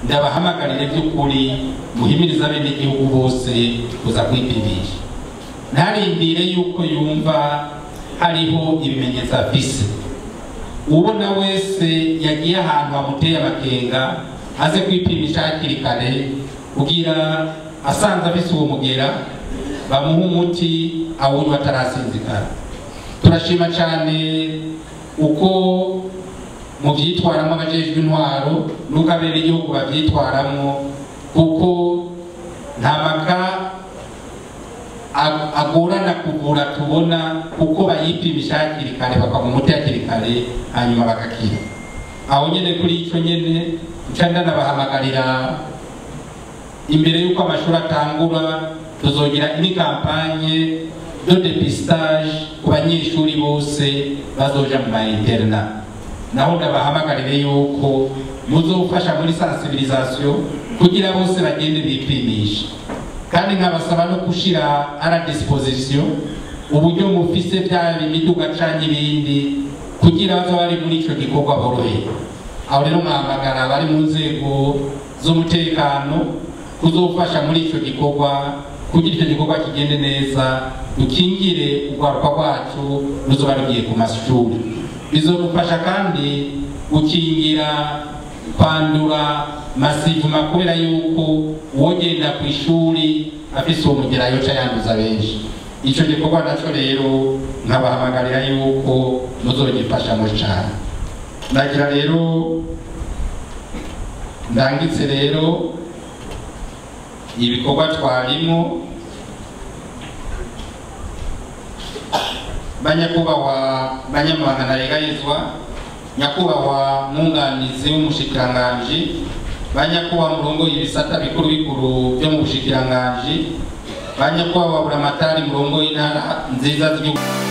ndabahamagarire by'ukuri muhimiriza bene igihugu bose kuza kwipimisha, ntarindire yuko yumva hariho ibimenyetso afise. Ubona wese yagiye ahantu hamuteye amakenga aze kwipimisha hakiri kare kugira asanze afise uwo mugera bamuha umuti awunywa atarasinzikara. Turashima cyane uko mu byitwaramo abajejwe intwaro nuko abene igihugu babyitwaramo, kuko nta maka agorana kuvura tubona kuko bayipimisha hakiri kare bakamuha umuti hakiri kare hanyuma bagakira. Aho nyene kuri ico nyene ncanda nabahamagarira imbere yuko amashuri atangura tuzogira ini kampanye de dépistage ku banyeshuri bose bazoja mu interna. Naho ndabahamagarire yuko muzofasha muri sensibilisation kugira bose bagende bipimisha, kandi nkabasaba no gushira à la disposition uburyo mufise bya imiduga canke ibindi kugira bazo bari muri ico gikorwa borohe. Aho rero mwahamagara bari mu nzego z'umutekano kuzofasha muri ico gikorwa kugira icyo gikorwa kigende neza, dukingire urwaruka rwacu ruzoba rugiye ku mashuri. Bizodufasha kandi gukingira kwandura masivuma, kubera yuko uwogenda ku ishuri afise uwo mugera yoca yanduza benshi. Ico gikorwa naco rero nkabahamagarira yuko muzogifashamo cyane. Ndagira rero ndangitse rero ibikorwa twarimo. Banyakubahwa banyamabanga ntaregayezwa, nyakubahwa mwunganizi w'umushikiranganji, banyakubahwa murongoye ibisata bikuru bikuru byo mu bushikiranganji, banyakubahwa buramatari murongoye intara nziza z'igihugu.